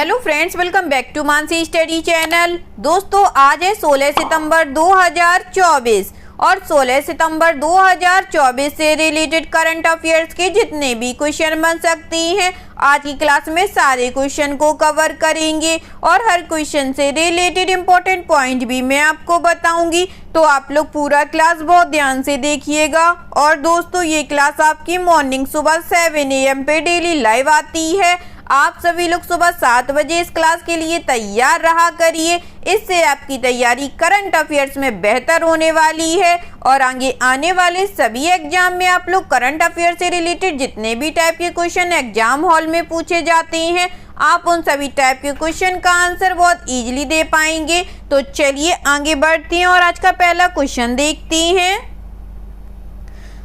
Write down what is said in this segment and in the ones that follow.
Hello friends, welcome back to Mansi study channel. दोस्तों, आज है 16 सितंबर 2024 और 16 सितंबर 2024 से रिलेटेड करंट अफेयर्स के जितने भी क्वेश्चन बन सकती हैं, आज की क्लास में सारे क्वेश्चन को कवर करेंगे और हर क्वेश्चन से रिलेटेड इंपॉर्टेंट पॉइंट भी मैं आपको बताऊंगी। तो आप लोग पूरा क्लास बहुत ध्यान से देखिएगा। और दोस्तों, ये क्लास आपकी मॉर्निंग सुबह 7 AM पे डेली लाइव आती है। आप सभी लोग सुबह 7 बजे इस क्लास के लिए तैयार रहा करिए। इससे आपकी तैयारी करंट अफेयर्स में बेहतर होने वाली है और आगे आने वाले सभी एग्जाम में आप लोग करंट अफेयर से रिलेटेड जितने भी टाइप के क्वेश्चन एग्जाम हॉल में पूछे जाते हैं, आप उन सभी टाइप के क्वेश्चन का आंसर बहुत इजीली दे पाएंगे। तो चलिए आगे बढ़ते हैं और आज का पहला क्वेश्चन देखते हैं।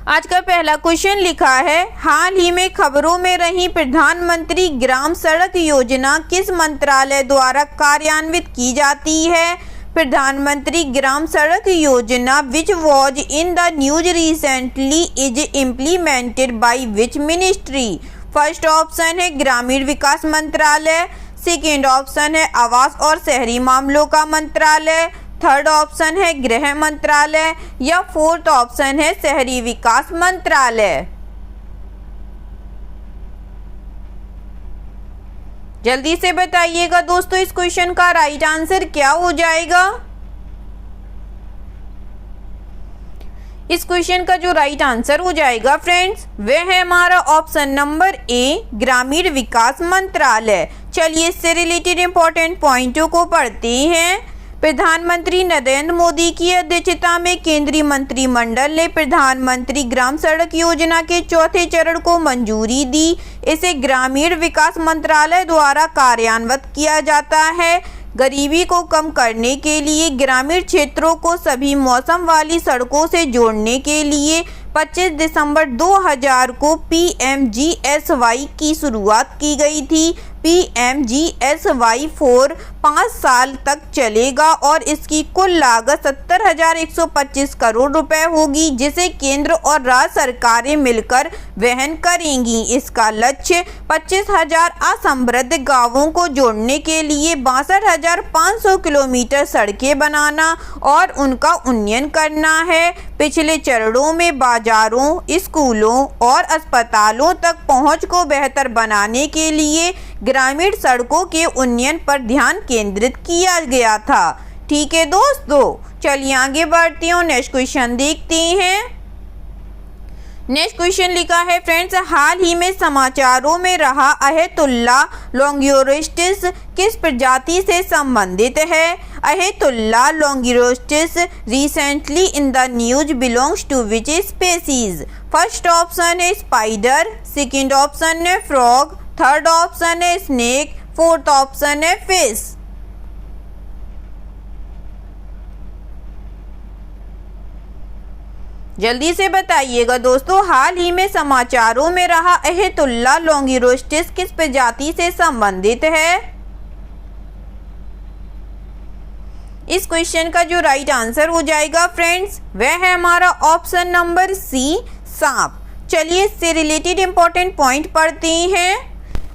आज का पहला क्वेश्चन लिखा है, हाल ही में खबरों में रही प्रधानमंत्री ग्राम सड़क योजना किस मंत्रालय द्वारा कार्यान्वित की जाती है? प्रधानमंत्री ग्राम सड़क योजना विच was in the news recently is implemented by which ministry? First option है ग्रामीण विकास मंत्रालय, सेकेंड ऑप्शन है आवास और शहरी मामलों का मंत्रालय, थर्ड ऑप्शन है गृह मंत्रालय या फोर्थ ऑप्शन है शहरी विकास मंत्रालय। जल्दी से बताइएगा दोस्तों, इस क्वेश्चन का राइट आंसर क्या हो जाएगा? इस क्वेश्चन का जो राइट आंसर हो जाएगा फ्रेंड्स, वह है हमारा ऑप्शन नंबर ए, ग्रामीण विकास मंत्रालय। चलिए इससे रिलेटेड इंपॉर्टेंट पॉइंटों को पढ़ते हैं। प्रधानमंत्री नरेंद्र मोदी की अध्यक्षता में केंद्रीय मंत्रिमंडल ने प्रधानमंत्री ग्राम सड़क योजना के चौथे चरण को मंजूरी दी। इसे ग्रामीण विकास मंत्रालय द्वारा कार्यान्वित किया जाता है। गरीबी को कम करने के लिए ग्रामीण क्षेत्रों को सभी मौसम वाली सड़कों से जोड़ने के लिए 25 दिसंबर 2000 को PMGSY की शुरुआत की गई थी। PMGSY 4 5 साल तक चलेगा और इसकी कुल लागत 70,125 करोड़ रुपए होगी, जिसे केंद्र और राज्य सरकारें मिलकर वहन करेंगी। इसका लक्ष्य 25,000 असमृद्ध गांवों को जोड़ने के लिए 62,500 किलोमीटर सड़कें बनाना और उनका उन्नयन करना है। पिछले चरणों में बाजारों, स्कूलों और अस्पतालों तक पहुंच को बेहतर बनाने के लिए ग्रामीण सड़कों के उन्नयन पर ध्यान केंद्रित किया गया था। ठीक है दोस्तों, चलिए आगे बढ़ते हैं और नेक्स्ट क्वेश्चन देखते हैं। नेक्स्ट क्वेश्चन लिखा है फ्रेंड्स, हाल ही में समाचारों में रहा अहेतुल्ला लॉन्गियोरिस्टिस किस प्रजाति से संबंधित है? Ahaetulla longirostris recently in the news belongs to which species? First option है स्पाइडर, सेकेंड ऑप्शन है फ्रॉग, थर्ड ऑप्शन है स्नेक, फोर्थ ऑप्शन है फिश। जल्दी से बताइएगा दोस्तों, हाल ही में समाचारों में रहा अहेतुल्ला लॉन्गियोरिस्टिस किस प्रजाति से संबंधित है? इस क्वेश्चन का जो राइट आंसर हो जाएगा फ्रेंड्स, वह है हमारा ऑप्शन नंबर सी, सांप। चलिए इससे रिलेटेड इंपॉर्टेंट पॉइंट पढ़ते हैं।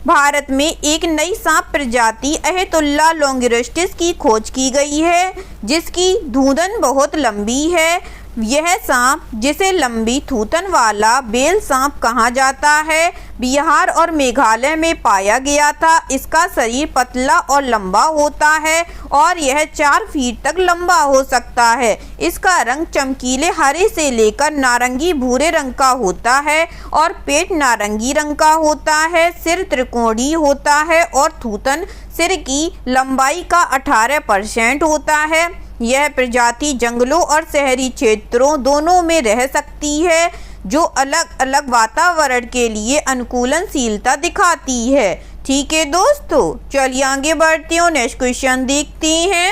भारत में एक नई सांप प्रजाति अहेतुल्ला लॉन्गियोरिस्टिस की खोज की गई है, जिसकी धूंधन बहुत लंबी है। यह सांप, जिसे लंबी थूथन वाला बेल सांप कहा जाता है, बिहार और मेघालय में पाया गया था। इसका शरीर पतला और लंबा होता है और यह 4 फीट तक लंबा हो सकता है। इसका रंग चमकीले हरे से लेकर नारंगी भूरे रंग का होता है और पेट नारंगी रंग का होता है। सिर त्रिकोणीय होता है और थूथन सिर की लंबाई का 18% होता है। यह प्रजाति जंगलों और शहरी क्षेत्रों दोनों में रह सकती है, जो अलग अलग वातावरण के लिए अनुकूलनशीलता दिखाती है। ठीक है दोस्तों, चलिए आगे बढ़ते हैं और नेक्स्ट क्वेश्चन देखते हैं।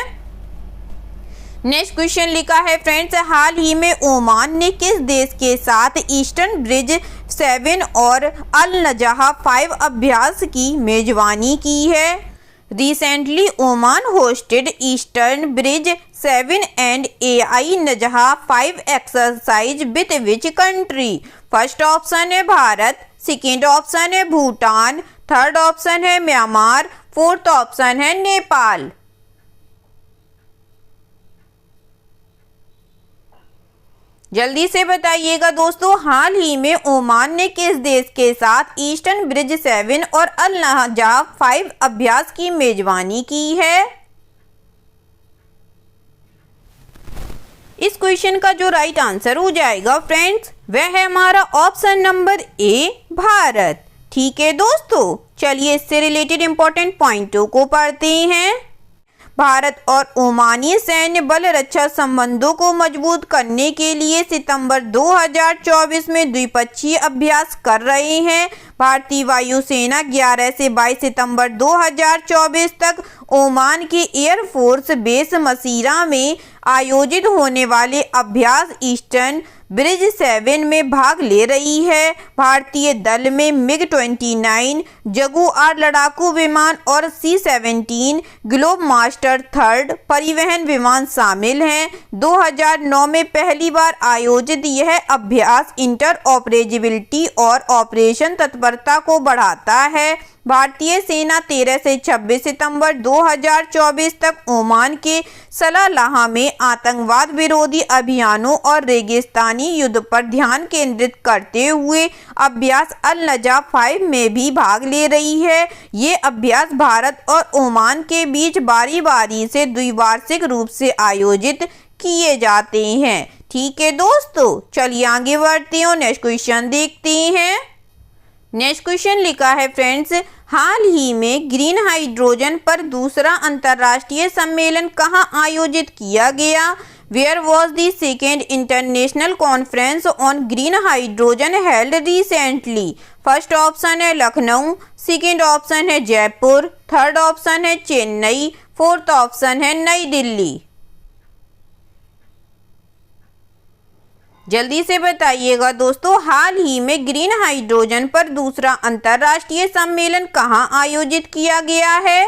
नेक्स्ट क्वेश्चन लिखा है फ्रेंड्स, हाल ही में ओमान ने किस देश के साथ ईस्टर्न ब्रिज 7 और अल नजहा 5 अभ्यास की मेजबानी की है? Recently, Oman hosted Eastern Bridge 7 and AI Najha 5 exercise with which country? First option है भारत, सेकेंड ऑप्शन है भूटान, थर्ड ऑप्शन है म्यांमार, फोर्थ ऑप्शन है नेपाल। जल्दी से बताइएगा दोस्तों, हाल ही में ओमान ने किस देश के साथ ईस्टर्न ब्रिज 7 और अल नजाफ 5 अभ्यास की मेजबानी की है? इस क्वेश्चन का जो राइट आंसर हो जाएगा फ्रेंड्स, वह है हमारा ऑप्शन नंबर ए, भारत। ठीक है दोस्तों, चलिए इससे रिलेटेड इंपॉर्टेंट पॉइंटों को पढ़ते हैं। भारत और ओमानी सैन्य बल रक्षा संबंधों को मजबूत करने के लिए सितंबर 2024 में द्विपक्षीय अभ्यास कर रहे हैं। भारतीय वायुसेना 11 से 22 सितंबर 2024 तक ओमान के एयरफोर्स बेस मसीरा में आयोजित होने वाले अभ्यास ईस्टर्न ब्रिज 7 में भाग ले रही है। भारतीय दल में मिग-29 जगुआर लड़ाकू विमान और C-17 ग्लोब मास्टर थर्ड परिवहन विमान शामिल हैं। 2009 में पहली बार आयोजित यह अभ्यास इंटर ऑपरेबिलिटी और ऑपरेशन तत्परता को बढ़ाता है। भारतीय सेना 13 से 26 सितंबर 2024 तक ओमान के सलालाह में आतंकवाद विरोधी अभियानों और रेगिस्तानी युद्ध पर ध्यान केंद्रित करते हुए अभ्यास अल नजाफ 5 में भी भाग ले रही है। ये अभ्यास भारत और ओमान के बीच बारी बारी से द्विवार्षिक रूप से आयोजित किए जाते हैं। ठीक है दोस्तों, चलिए आगे बढ़ते हैं और नेक्स्ट क्वेश्चन देखते हैं। नेक्स्ट क्वेश्चन लिखा है फ्रेंड्स, हाल ही में ग्रीन हाइड्रोजन पर दूसरा अंतर्राष्ट्रीय सम्मेलन कहां आयोजित किया गया? Where was the second international conference on green hydrogen held recently? First option है लखनऊ, सेकेंड ऑप्शन है जयपुर, थर्ड ऑप्शन है चेन्नई, फोर्थ ऑप्शन है नई दिल्ली। जल्दी से बताइएगा दोस्तों, हाल ही में ग्रीन हाइड्रोजन पर दूसरा अंतर्राष्ट्रीय सम्मेलन कहां आयोजित किया गया है?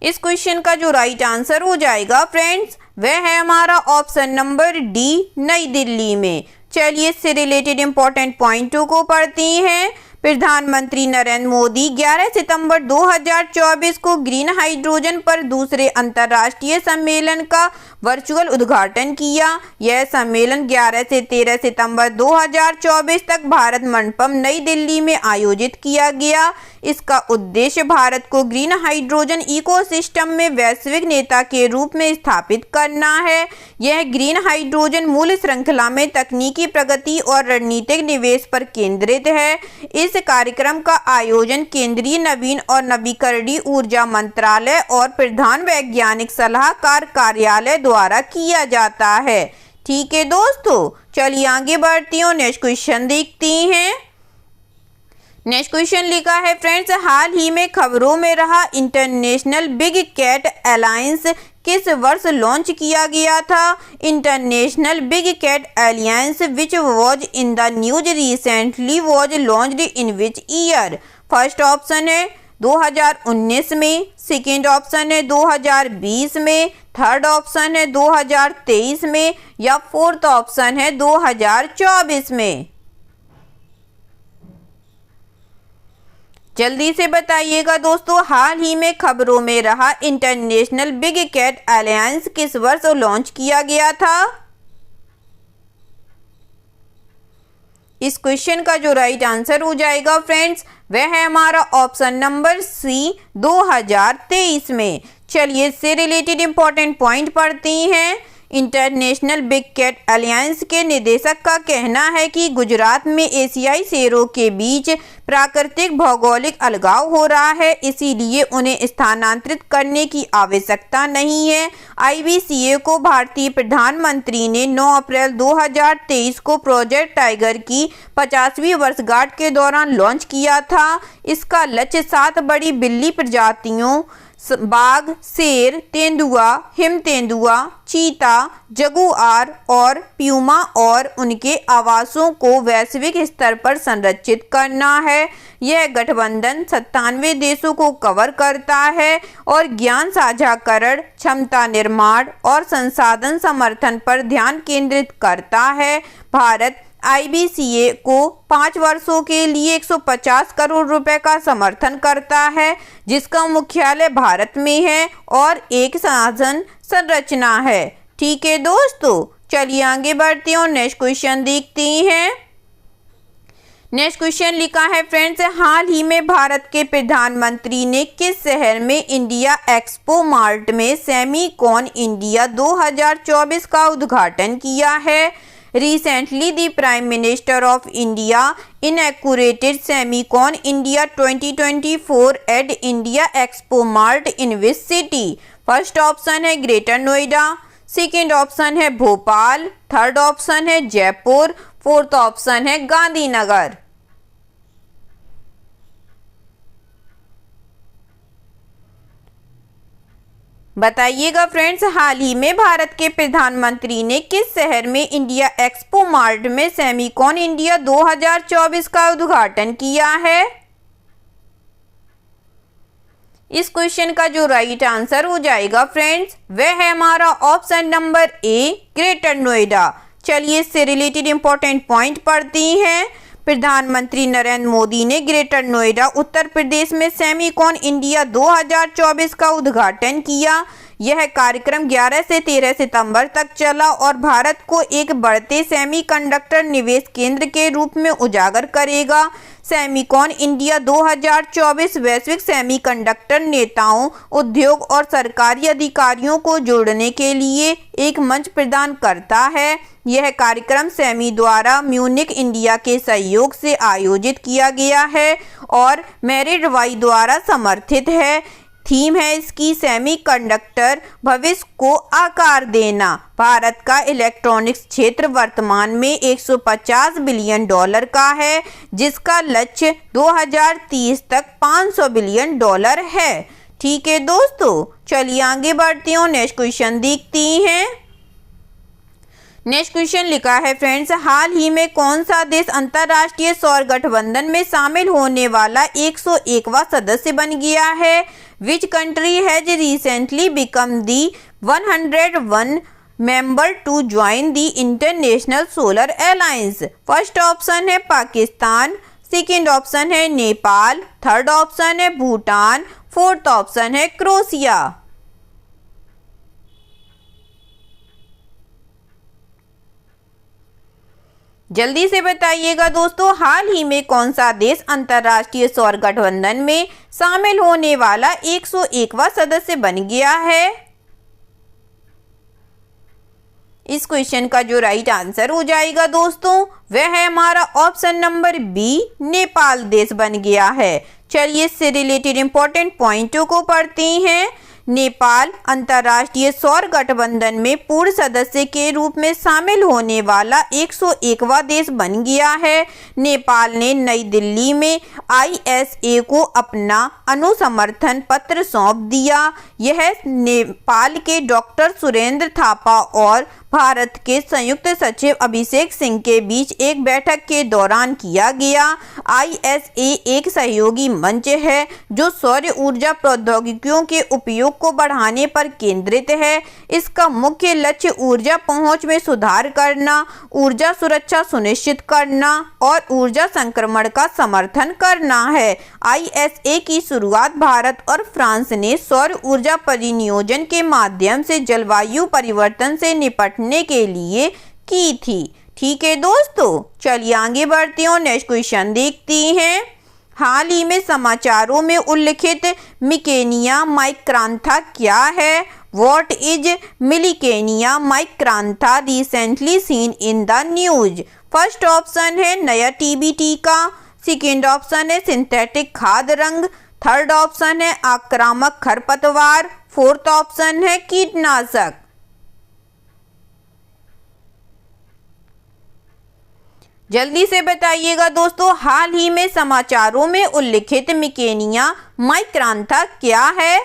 इस क्वेश्चन का जो राइट आंसर हो जाएगा फ्रेंड्स, वह है हमारा ऑप्शन नंबर डी, नई दिल्ली में। चलिए इससे रिलेटेड इंपॉर्टेंट पॉइंटों को पढ़ते हैं। प्रधानमंत्री नरेंद्र मोदी 11 सितंबर 2024 को ग्रीन हाइड्रोजन पर दूसरे अंतर्राष्ट्रीय सम्मेलन का वर्चुअल उद्घाटन किया। यह सम्मेलन 11 से 13 सितंबर 2024 तक भारत मंडपम नई दिल्ली में आयोजित किया गया। इसका उद्देश्य भारत को ग्रीन हाइड्रोजन इकोसिस्टम में वैश्विक नेता के रूप में स्थापित करना है। यह ग्रीन हाइड्रोजन मूल श्रृंखला में तकनीकी प्रगति और रणनीतिक निवेश पर केंद्रित है। इस कार्यक्रम का आयोजन केंद्रीय नवीन और नवीकरणीय ऊर्जा मंत्रालय और प्रधान वैज्ञानिक सलाहकार कार्यालय द्वारा किया जाता है। ठीक है दोस्तों, चलिए आगे बढ़ती हूँ, नेक्स्ट क्वेश्चन देखते हैं। नेक्स्ट क्वेश्चन लिखा है फ्रेंड्स, हाल ही में खबरों में रहा इंटरनेशनल बिग कैट अलायंस किस वर्ष लॉन्च किया गया था? International big cat alliance which was in the news recently was launched in which year? First option है 2019 में, सेकेंड ऑप्शन है 2020 में, थर्ड ऑप्शन है 2023 में या फोर्थ ऑप्शन है 2024 में। जल्दी से बताइएगा दोस्तों, हाल ही में खबरों में रहा इंटरनेशनल बिग कैट अलायंस किस वर्ष लॉन्च किया गया था? इस क्वेश्चन का जो राइट आंसर हो जाएगा फ्रेंड्स, वह है हमारा ऑप्शन नंबर सी, 2023 में। चलिए इससे रिलेटेड इंपॉर्टेंट पॉइंट पढ़ते हैं। इंटरनेशनल बिग कैट अलायंस के निदेशक का कहना है कि गुजरात में एशियाई शेरों के बीच प्राकृतिक भौगोलिक अलगाव हो रहा है, इसीलिए उन्हें स्थानांतरित करने की आवश्यकता नहीं है। IBCA को भारतीय प्रधानमंत्री ने 9 अप्रैल 2023 को प्रोजेक्ट टाइगर की 50वीं वर्षगांठ के दौरान लॉन्च किया था। इसका लक्ष्य 7 बड़ी बिल्ली प्रजातियों बाघ, शेर, तेंदुआ, हिम तेंदुआ, चीता, जगुआर और प्यूमा और उनके आवासों को वैश्विक स्तर पर संरक्षित करना है। यह गठबंधन 97 देशों को कवर करता है और ज्ञान साझाकरण, क्षमता निर्माण और संसाधन समर्थन पर ध्यान केंद्रित करता है। भारत IBCA को 5 वर्षों के लिए 150 करोड़ रुपए का समर्थन करता है, जिसका मुख्यालय भारत में है और एक शासन संरचना है। ठीक है दोस्तों, चलिए आगे बढ़ते हैं और नेक्स्ट क्वेश्चन देखते हैं। नेक्स्ट क्वेश्चन लिखा है फ्रेंड्स, हाल ही में भारत के प्रधानमंत्री ने किस शहर में इंडिया एक्सपो मार्ट में सेमीकॉन इंडिया 2024 का उद्घाटन किया है? Recently, the Prime Minister of India inaugurated Semicon India 2024 at India Expo Mart in which city? First option है ग्रेटर नोएडा, सेकेंड ऑप्शन है भोपाल, थर्ड ऑप्शन है जयपुर, फोर्थ ऑप्शन है गांधीनगर। बताइएगा फ्रेंड्स, हाल ही में भारत के प्रधानमंत्री ने किस शहर में इंडिया एक्सपो मार्ट में सेमीकॉन इंडिया 2024 का उद्घाटन किया है? इस क्वेश्चन का जो राइट आंसर हो जाएगा फ्रेंड्स, वह है हमारा option number A, greater Noida. चलिए इससे रिलेटेड इंपॉर्टेंट पॉइंट पढ़ते हैं। प्रधानमंत्री नरेंद्र मोदी ने ग्रेटर नोएडा उत्तर प्रदेश में सेमीकॉन इंडिया 2024 का उद्घाटन किया। यह कार्यक्रम 11 से 13 सितंबर तक चला और भारत को एक बढ़ते सेमीकंडक्टर निवेश केंद्र के रूप में उजागर करेगा। सेमीकॉन इंडिया 2024 वैश्विक सेमीकंडक्टर नेताओं, उद्योग और सरकारी अधिकारियों को जोड़ने के लिए एक मंच प्रदान करता है। यह कार्यक्रम सेमी द्वारा म्यूनिक इंडिया के सहयोग से आयोजित किया गया है और मेरिट वाई द्वारा समर्थित है। थीम है इसकी सेमीकंडक्टर भविष्य को आकार देना। भारत का इलेक्ट्रॉनिक्स क्षेत्र वर्तमान में $150 बिलियन का है, जिसका लक्ष्य 2030 तक $500 बिलियन है। ठीक है दोस्तों, चलिए आगे बढ़ते हैं, नेक्स्ट क्वेश्चन देखते हैं। नेक्स्ट क्वेश्चन लिखा है फ्रेंड्स, हाल ही में कौन सा देश अंतर्राष्ट्रीय सौर गठबंधन में शामिल होने वाला 101वां सदस्य बन गया है? Which country has recently become the 101 member to join the International Solar Alliance? First option है पाकिस्तान, सेकेंड ऑप्शन है नेपाल, थर्ड ऑप्शन है भूटान, फोर्थ ऑप्शन है क्रोएशिया। जल्दी से बताइएगा दोस्तों, हाल ही में कौन सा देश अंतर्राष्ट्रीय सौर गठबंधन में शामिल होने वाला 101वां सदस्य बन गया है? इस क्वेश्चन का जो राइट आंसर हो जाएगा दोस्तों, वह है हमारा ऑप्शन नंबर बी, नेपाल देश बन गया है। चलिए इससे रिलेटेड इंपॉर्टेंट पॉइंटों को पढ़ते हैं। नेपाल अंतर्राष्ट्रीय सौर गठबंधन में पूर्ण सदस्य के रूप में शामिल होने वाला 101वां देश बन गया है। नेपाल ने नई दिल्ली में ISA को अपना अनुसमर्थन पत्र सौंप दिया। यह नेपाल के डॉक्टर सुरेंद्र थापा और भारत के संयुक्त सचिव अभिषेक सिंह के बीच एक बैठक के दौरान किया गया। ISA एक सहयोगी मंच है जो सौर ऊर्जा प्रौद्योगिकियों के उपयोग को बढ़ाने पर केंद्रित है। इसका मुख्य लक्ष्य ऊर्जा पहुंच में सुधार करना, ऊर्जा सुरक्षा सुनिश्चित करना और ऊर्जा संक्रमण का समर्थन करना है। ISA की शुरुआत भारत और फ्रांस ने सौर ऊर्जा परिनियोजन के माध्यम से जलवायु परिवर्तन से निपटने के लिए की थी। ठीक है दोस्तों, चलिए आगे बढ़ते हैं और नेक्स्ट क्वेश्चन देखते हैं। हाल ही में समाचारों में उल्लिखित मिकेनिया माइक्रांथा क्या है? What is Mikania micrantha recently seen in the news? First option है नया TB टीका, सेकेंड ऑप्शन है सिंथेटिक खाद रंग, थर्ड ऑप्शन है आक्रामक खरपतवार, फोर्थ ऑप्शन है कीटनाशक। जल्दी से बताइएगा दोस्तों, हाल ही में समाचारों में उल्लिखित मिकेनिया माइक्रांथा क्या है?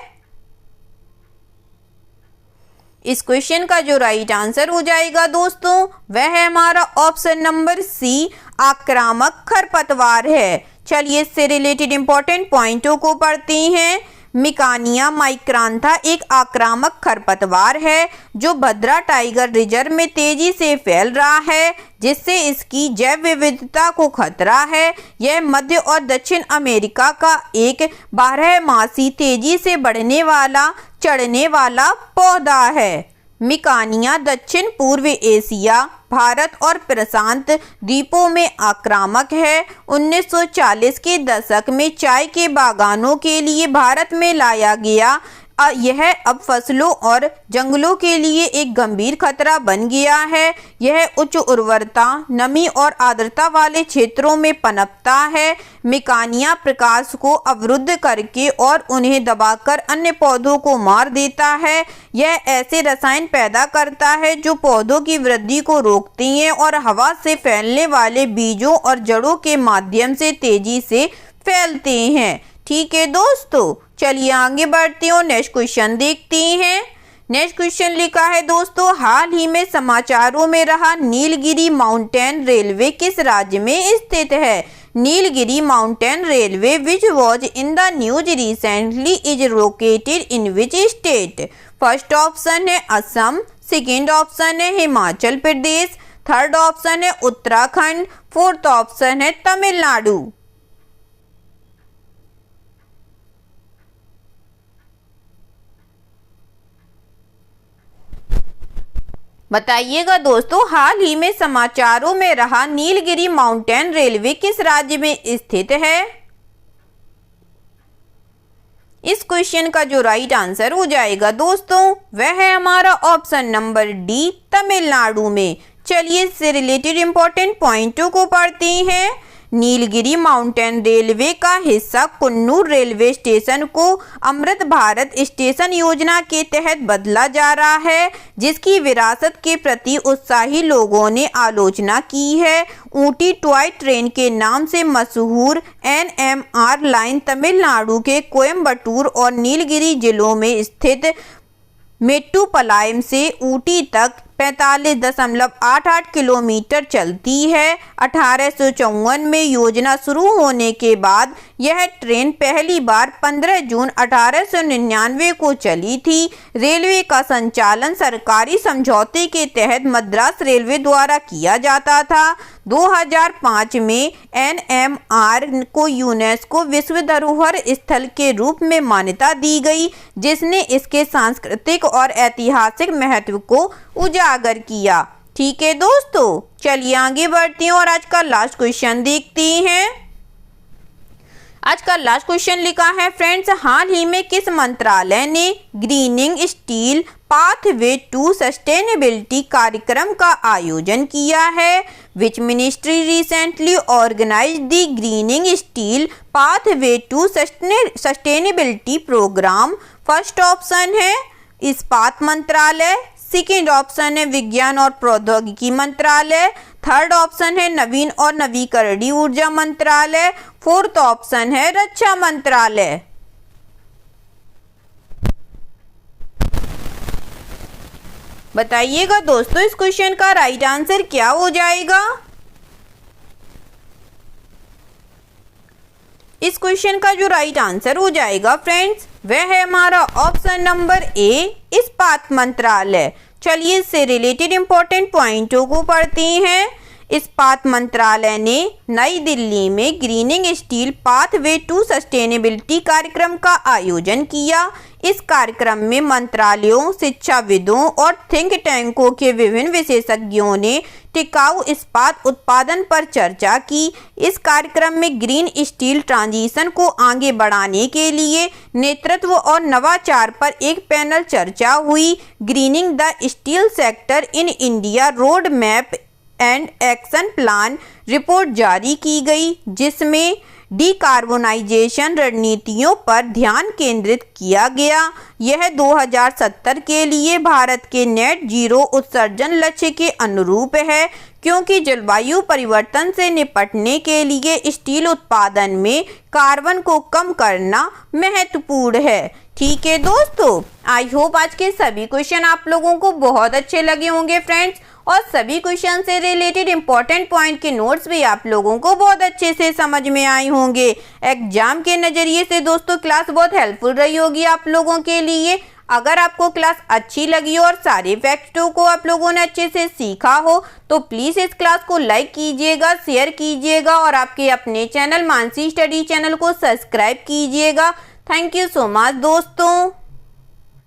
इस क्वेश्चन का जो राइट आंसर हो जाएगा दोस्तों, वह है हमारा ऑप्शन नंबर सी, आक्रामक खरपतवार है। चलिए इससे रिलेटेड इंपॉर्टेंट पॉइंटों को पढ़ते हैं। मिकानिया माइक्रांथा एक आक्रामक खरपतवार है जो भद्रा टाइगर रिजर्व में तेजी से फैल रहा है, जिससे इसकी जैव विविधता को खतरा है। यह मध्य और दक्षिण अमेरिका का एक बारहमासी तेजी से बढ़ने वाला चढ़ने वाला पौधा है। मिकानिया दक्षिण पूर्व एशिया, भारत और प्रशांत द्वीपों में आक्रामक है। 1940 के दशक में चाय के बागानों के लिए भारत में लाया गया यह अब फसलों और जंगलों के लिए एक गंभीर खतरा बन गया है। यह उच्च उर्वरता, नमी और आर्द्रता वाले क्षेत्रों में पनपता है। मिकानिया प्रकाश को अवरुद्ध करके और उन्हें दबाकर अन्य पौधों को मार देता है। यह ऐसे रसायन पैदा करता है जो पौधों की वृद्धि को रोकती हैं और हवा से फैलने वाले बीजों और जड़ों के माध्यम से तेजी से फैलते हैं। ठीक है दोस्तों, चलिए आगे बढ़ते हैं और नेक्स्ट क्वेश्चन देखते हैं। नेक्स्ट क्वेश्चन लिखा है दोस्तों, हाल ही में समाचारों में रहा नीलगिरी माउंटेन रेलवे किस राज्य में स्थित है? Nilgiri mountain railway which was in the news recently is located in which state? First option है असम, सेकेंड ऑप्शन है हिमाचल प्रदेश, थर्ड ऑप्शन है उत्तराखंड, फोर्थ ऑप्शन है तमिलनाडु। बताइएगा दोस्तों, हाल ही में समाचारों में रहा नीलगिरी माउंटेन रेलवे किस राज्य में स्थित है? इस क्वेश्चन का जो राइट आंसर हो जाएगा दोस्तों वह है हमारा ऑप्शन नंबर डी, तमिलनाडु में। चलिए इससे रिलेटेड इंपॉर्टेंट पॉइंटों को पढ़ते हैं। नीलगिरी माउंटेन रेलवे का हिस्सा कुन्नूर रेलवे स्टेशन को अमृत भारत स्टेशन योजना के तहत बदला जा रहा है, जिसकी विरासत के प्रति उत्साही लोगों ने आलोचना की है। ऊटी टॉय ट्रेन के नाम से मशहूर NMR लाइन तमिलनाडु के कोयम्बटूर और नीलगिरी जिलों में स्थित मेट्टुपालयम से ऊटी तक 45.88 किलोमीटर चलती है। 1854 में योजना शुरू होने के बाद यह ट्रेन पहली बार 15 जून 1899 को चली थी। रेलवे का संचालन सरकारी समझौते के तहत मद्रास रेलवे द्वारा किया जाता था। 2005 में NMR को यूनेस्को विश्व धरोहर स्थल के रूप में मान्यता दी गई, जिसने इसके सांस्कृतिक और ऐतिहासिक महत्व को उजागर किया। ठीक है दोस्तों, चलिए आगे बढ़ते हैं और आज का लास्ट क्वेश्चन देखते हैं। आज का लास्ट क्वेश्चन लिखा है फ्रेंड्स, हाल ही में किस मंत्रालय ने greening steel pathway to sustainability कार्यक्रम का आयोजन किया है? Which ministry recently organised the greening steel pathway to sustainability programme? First option है इस्पात मंत्रालय, सेकेंड ऑप्शन है विज्ञान और प्रौद्योगिकी मंत्रालय, थर्ड ऑप्शन है नवीन और नवीकरणीय ऊर्जा मंत्रालय, फोर्थ ऑप्शन है रक्षा मंत्रालय। बताइएगा दोस्तों इस क्वेश्चन का राइट आंसर क्या हो जाएगा? इस क्वेश्चन का जो राइट आंसर हो जाएगा फ्रेंड्स वह है हमारा ऑप्शन नंबर ए, इस्पात मंत्रालय। चलिए इससे रिलेटेड इंपॉर्टेंट पॉइंटों को पढ़ते हैं। इस्पात मंत्रालय ने नई दिल्ली में greening steel pathway to sustainability कार्यक्रम का आयोजन किया। इस कार्यक्रम में मंत्रालयों, शिक्षाविदों और थिंक टैंकों के विभिन्न विशेषज्ञों ने टिकाऊ इस्पात उत्पादन पर चर्चा की। इस कार्यक्रम में ग्रीन स्टील ट्रांजिशन को आगे बढ़ाने के लिए नेतृत्व और नवाचार पर एक पैनल चर्चा हुई। Grinning the steel sector in India road map and action plan report जारी की गई, जिसमें डिकार्बोनाइजेशन रणनीतियों पर ध्यान केंद्रित किया गया। यह 2070 के लिए भारत के नेट जीरो उत्सर्जन लक्ष्य के अनुरूप है, क्योंकि जलवायु परिवर्तन से निपटने के लिए स्टील उत्पादन में कार्बन को कम करना महत्वपूर्ण है। ठीक है दोस्तों, आई होप आज के सभी क्वेश्चन आप लोगों को बहुत अच्छे लगे होंगे फ्रेंड्स। और सभी क्वेश्चन से रिलेटेड इंपॉर्टेंट पॉइंट के नोट्स भी आप लोगों को बहुत अच्छे से समझ में आए होंगे। एग्जाम के नज़रिए से दोस्तों क्लास बहुत हेल्पफुल रही होगी आप लोगों के लिए। अगर आपको क्लास अच्छी लगी हो और सारे फैक्टों को आप लोगों ने अच्छे से सीखा हो तो प्लीज़ इस क्लास को लाइक कीजिएगा, शेयर कीजिएगा और आपके अपने चैनल मानसी स्टडी चैनल को सब्सक्राइब कीजिएगा। थैंक यू सो मच दोस्तों।